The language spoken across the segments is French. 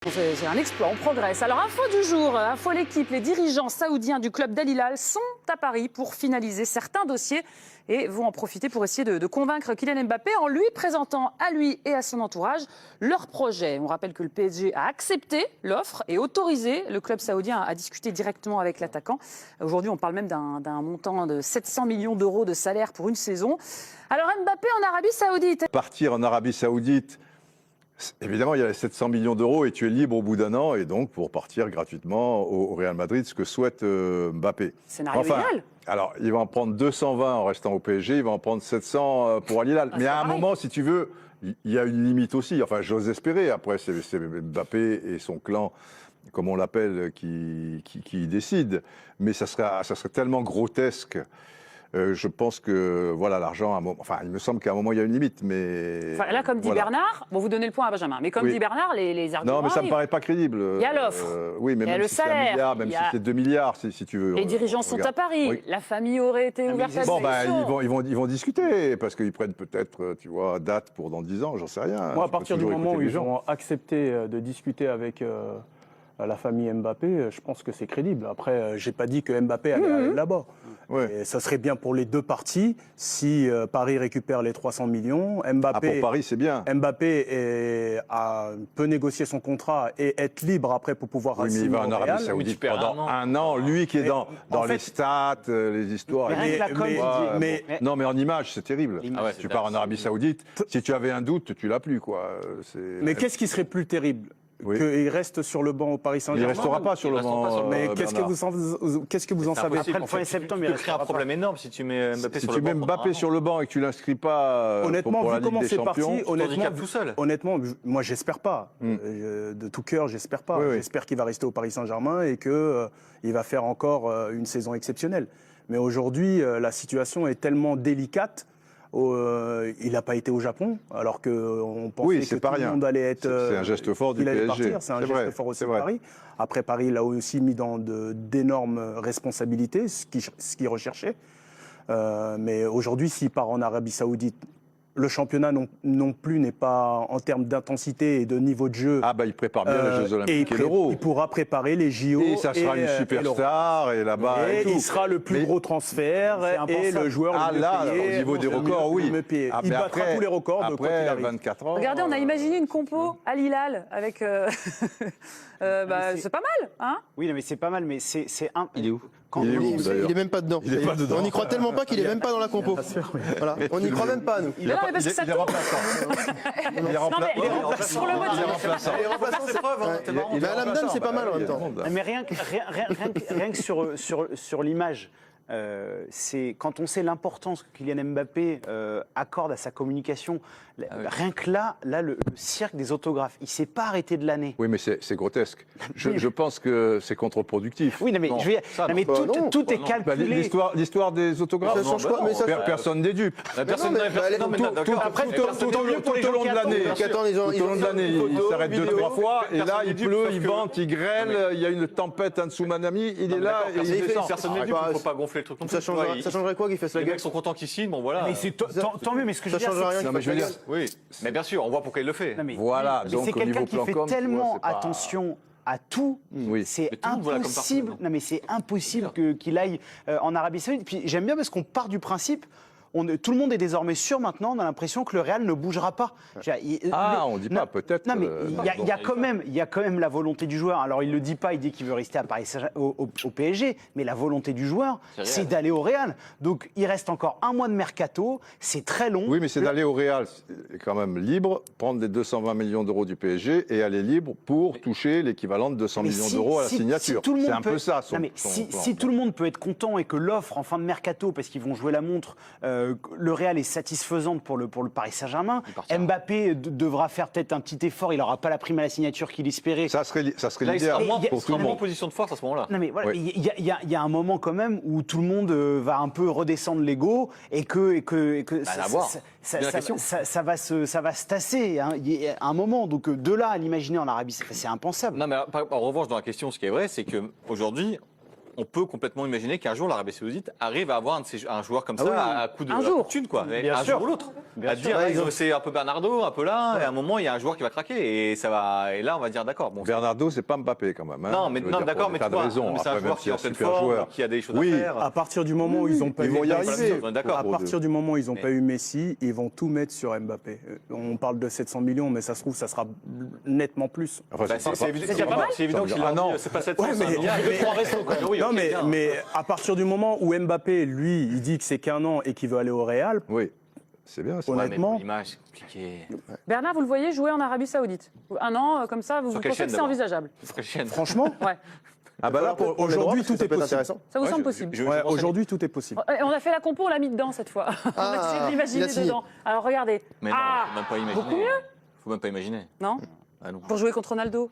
C'est un exploit, on progresse. Alors, info du jour, info l'équipe, les dirigeants saoudiens du club d'Al Hilal sont à Paris pour finaliser certains dossiers et vont en profiter pour essayer de convaincre Kylian Mbappé en lui présentant à lui et à son entourage leur projet. On rappelle que le PSG a accepté l'offre et autorisé le club saoudien à discuter directement avec l'attaquant. Aujourd'hui, on parle même d'un montant de 700 millions d'euros de salaire pour une saison. Alors Mbappé en Arabie Saoudite. Partir en Arabie Saoudite, évidemment, il y a les 700 millions d'euros et tu es libre au bout d'un an et donc pour partir gratuitement au Real Madrid, ce que souhaite Mbappé. Scénario idéal. Alors, il va en prendre 220 en restant au PSG, il va en prendre 700 pour Al Hilal. Mais à un moment, si tu veux, il y a une limite aussi. Enfin, j'ose espérer. Après, c'est Mbappé et son clan, comme on l'appelle, qui décident. Mais ça serait tellement grotesque. Je pense que voilà l'argent, enfin il me semble qu'à un moment il y a une limite, mais enfin, là comme dit voilà. Bernard, bon vous donnez le point à Benjamin, mais comme dit Bernard, les arguments. Non mais ça me paraît pas crédible. Il y a l'offre, oui, mais il y a même le si salaire, c'est 1 milliard, même si c'est 2 milliards, si tu veux. Les dirigeants sont à Paris, la famille aurait été ouverte à bon ils vont discuter parce qu'ils prennent peut-être, tu vois, date pour dans 10 ans, j'en sais rien. Moi à partir du moment où ils ont accepté de discuter avec la famille Mbappé, je pense que c'est crédible. Après, j'ai pas dit que Mbappé allait aller là-bas. Et ça serait bien pour les deux parties si Paris récupère les 300 millions. Mbappé, pour Paris, c'est bien. Mbappé peut négocier son contrat et être libre après pour pouvoir signer. Oui, mais il va en Arabie Saoudite pendant un an. Lui qui est dans les stats, les histoires. Non, mais en image, c'est terrible. Tu pars en Arabie Saoudite, si tu avais un doute, tu l'as plus, quoi. Mais qu'est-ce qui serait plus terrible ? Qu'il reste sur le banc au Paris Saint-Germain. Il ne restera pas sur le banc. Mais qu'est-ce que vous en savez ? Après le 1er septembre, il crée un problème énorme si tu mets Mbappé sur le banc. Si tu mets Mbappé sur le banc et que tu ne l'inscris pas pour la Ligue des Champions, honnêtement, moi j'espère pas. De tout cœur, j'espère pas. J'espère qu'il va rester au Paris Saint-Germain et qu'il va faire encore une saison exceptionnelle. Mais aujourd'hui, la situation est tellement délicate. Il n'a pas été au Japon, alors qu'on pensait que tout le monde allait être. C'est un geste fort du PSG. C'est un geste fort aussi de Paris. Après, Paris l'a aussi mis dans d'énormes responsabilités, ce qu'il recherchait. Mais aujourd'hui, s'il part en Arabie Saoudite, le championnat non plus n'est pas en termes d'intensité et de niveau de jeu. Ah bah il prépare bien les Jeux Olympiques et l'Euro. Il pourra préparer les JO. Et ça sera une superstar et là-bas et tout. Il sera le plus gros transfert et le joueur le mieux payé. Au niveau des records, oui. Il battra tous les records de quoi qu'il arrive. 24 ans. Regardez, on a imaginé une compo à Hilal avec. C'est pas mal, hein ? Oui, mais c'est pas mal, mais c'est un. Il est où ? Il est même pas dedans. On n'y croit tellement pas qu'il est même pas dans la compo. Voilà. On n'y croit même pas, nous. Il est remplaçant. Il est remplaçant. Mais à l'Amdam, c'est pas mal en même temps. Mais rien que sur l'image. C'est quand on sait l'importance que Kylian Mbappé accorde à sa communication, rien que là le cirque des autographes, il ne s'est pas arrêté de l'année. Oui, mais c'est grotesque. Je pense que c'est contre-productif. Oui, mais tout est calculé. L'histoire des autographes, personne n'est dupe. Personne n'est tout au long de l'année, il s'arrête 2-3 fois, et là, il pleut, il vente, il grêle, il y a une tempête, un tsunami, il est là et il descend. Personne n'est dupe, il ne faut pas gonfler le truc. Ça changerait quoi qu'il fasse la gueule ? Les mecs sont contents qu'ils signent, bon voilà. Mais c'est tant mieux, mais ce que je veux dire, c'est oui, mais bien sûr, on voit pourquoi il le fait. Voilà, donc c'est quelqu'un qui fait tellement attention à tout, c'est impossible. Non, mais c'est impossible qu'il aille en Arabie Saoudite. Puis j'aime bien parce qu'on part du principe. Tout le monde est désormais sûr maintenant, on a l'impression que le Real ne bougera pas. On dit pas, peut-être. Non, mais il y a quand même la volonté du joueur. Alors il le dit pas, il dit qu'il veut rester à Paris au PSG, mais la volonté du joueur, c'est d'aller au Real. Donc il reste encore un mois de mercato, c'est très long. Oui, mais c'est d'aller au Real, quand même libre, prendre les 220 millions d'euros du PSG et aller libre pour toucher l'équivalent de 200 millions d'euros à la signature. C'est un peu ça son plan. Si tout le monde peut être content et que l'offre en fin de mercato, parce qu'ils vont jouer la montre, le Real est satisfaisante pour le Paris Saint-Germain. Mbappé devra faire peut-être un petit effort. Il n'aura pas la prime à la signature qu'il espérait. Ça serait l'idéal pour tout le monde. En position de force à ce moment-là. Non mais voilà, il y a un moment quand même où tout le monde va un peu redescendre l'ego et que ça va se tasser. Hein. Il y a un moment, donc de là à l'imaginer en Arabie, c'est impensable. Non mais en revanche, dans la question, ce qui est vrai, c'est que aujourd'hui, on peut complètement imaginer qu'un jour l'Arabie Saoudite arrive à avoir un joueur comme ça oui. à coup de Un jour. thune, quoi. Bien un sûr. jour ou l'autre. Bien À sûr. dire, Ouais, ils ont- c'est un peu Bernardo, un peu là, et à un moment, il y a un joueur qui va craquer, et là, on va dire d'accord. Bon, Bernardo, c'est pas Mbappé quand même. Hein. non, mais Je veux non, dire, d'accord, pour mais des tas tu de vois, raisons. mais c'est un Après, joueur même qui est en s'il y a pleine super forme, joueur. qui a des choses Oui. à faire. À partir du moment où ils n'ont pas Ils eu vont y Messi, arriver. D'accord. à partir du moment où ils n'ont Mais- pas eu Messi, ils vont tout mettre sur Mbappé. On parle de 700 millions, mais ça se trouve, ça sera nettement plus. Enfin, Bah, c'est évident- déjà pas mal. c'est évident qu'il Ah a non. dit, c'est pas 700, Ouais, mais- il y a 2-3 restos. quoi. Oui, Non, ok, bien. mais à partir du moment où Mbappé, lui, il dit que c'est qu'un an et qu'il veut aller au Real, Oui, c'est bien. ça. Ouais, Ouais, mais honnêtement- pour l'image, c'est compliqué. Bernard, vous le voyez jouer en Arabie Saoudite. Un an, comme ça, vous Sur pensez quelle que chaîne, c'est d'abord envisageable? Quelle chaîne franchement, Ouais. Ah bah là, Pour les aujourd'hui, droits, parce que tout ça est peut être possible. intéressant. Ça vous Ouais, semble je- possible je- ouais, je pense- aujourd'hui, tout est possible. Et on a fait la compo, on l'a mis dedans cette fois. On a essayé de il l'imaginer a signé. dedans. Alors regardez. Mais non, Ah, faut même pas imaginer. beaucoup mieux. Faut même pas imaginer. Non Ah non. Pour jouer contre Ronaldo.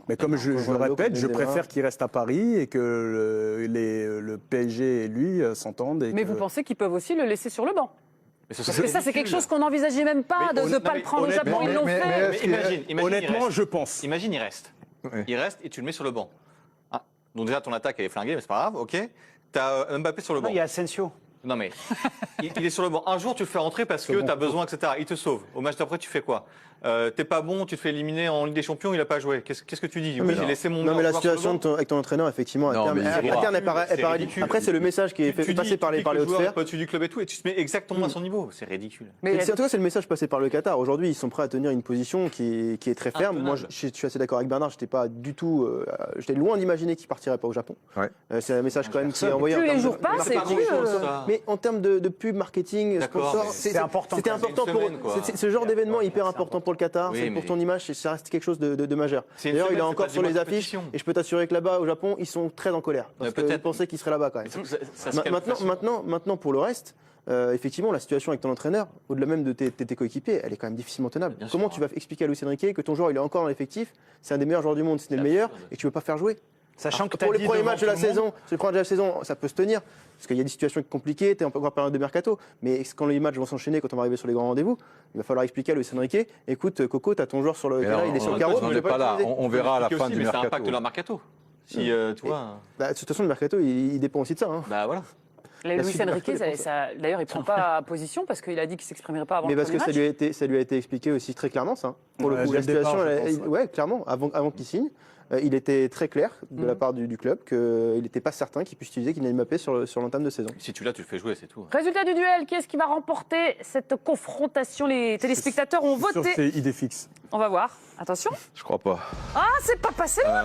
Mais comme je le Ronaldo, répète, je Benzema. préfère qu'il reste à Paris et que le PSG et lui s'entendent. Mais vous pensez qu'ils peuvent aussi le laisser sur le banc? Mais ce Parce serait que ça, c'est quelque ridicule. chose qu'on n'envisageait même pas, Mais de ne pas mais le prendre au honnêtement- Japon. Ils l'ont mais- fait. mais- Mais imagine, il Honnêtement, reste. je pense. Imagine, il reste. Ouais. Il reste et tu le mets sur le banc. Ah, donc déjà, ton attaque, elle est flinguée, mais c'est pas grave, ok. T'as Mbappé sur le Non, banc. il y a Asensio. Non mais, il est sur le banc. Un jour, tu le fais rentrer parce que tu as besoin, etc. Il te sauve. Au match d'après, tu fais quoi? T'es pas bon, tu te fais éliminer en Ligue des Champions, il a pas joué. Qu'est-ce que tu dis? Oui, j'ai laissé mon Non, meilleur mais la joueur sur le situation banc. avec ton entraîneur, effectivement, à Non, terme, mais à il terme, elle c'est paraît ridicule. Après, c'est le message qui est fait passer par les hautes sphères. Tu du club et tout, et tu te mets exactement à son niveau. C'est ridicule. Mais En tout cas, c'est le message passé par le Qatar. Aujourd'hui, ils sont prêts à tenir une position qui est très ferme. Moi, Intenable. je suis assez d'accord avec Bernard. J'étais pas du tout. J'étais loin d'imaginer qu'il partirait pas au Japon. Ouais. C'est un message quand même qui est envoyé. plus en les termes jours de- passent, C'est et pas plus, grand-chose, ça. Mais en termes de pub, marketing, D'accord, sponsor, mais c'est important, C'était quand même. important Une pour. semaine, quoi. C'est ce genre d'événement hyper important pour le Qatar. Oui, C'est pour mais- ton image. Ça reste quelque chose de majeur. C'est une D'ailleurs, il est semaine, encore c'est sur pas les du affiches. compétition. Et je peux t'assurer que là-bas, au Japon, ils sont très en colère. Parce Peut-être. qu'ils pensaient qu'il serait là-bas quand même. Ça se calme facilement. Maintenant, pour le reste, effectivement, la situation avec ton entraîneur, au-delà même de tes coéquipiers, elle est quand même difficilement tenable. Bien sûr, Comment tu vas expliquer à Luis Enrique que ton joueur il est encore dans l'effectif, c'est un des meilleurs joueurs du monde, si ce n'est le meilleur, et que tu ne veux pas faire jouer? Sachant que Pour t'as les dit premiers devant matchs de la tout le monde- saison, sur les premiers matchs de la saison, ça peut se tenir, parce qu'il y a des situations compliquées, tu es encore en période de mercato, mais quand les matchs vont s'enchaîner, quand on va arriver sur les grands rendez-vous, il va falloir expliquer à Luis Enrique, écoute Coco, tu as ton joueur sur le Mais terrain, non, il est sur on- le carreau, on tu n'est peux pas là. l'utiliser. On verra à la fin du Mais ça impacte mercato. leur mercato. Si, tu vois. Bah, de toute façon, le mercato, il dépend aussi de ça. Hein. Bah voilà. Luis suite du Enrique, mercato, d'ailleurs, il ne prend pas position parce qu'il a dit qu'il ne s'exprimerait pas avant Mais le parce que premier match. ça lui a été expliqué aussi très clairement, ça. Pour Ouais, le coup, dès la le départ, situation, je pense, ouais, clairement, avant qu'il signe, il était très clair de la part du club qu'il n'était pas certain qu'il puisse utiliser Kylian Mbappé sur l'entame de saison. Si tu l'as, tu le fais jouer, c'est tout. Résultat du duel, qui est-ce qui va remporter cette confrontation? Les téléspectateurs ont Je suis sûr que voté. c'est idée fixe. On va voir. Attention. Je crois pas. Ah, c'est pas passé loin.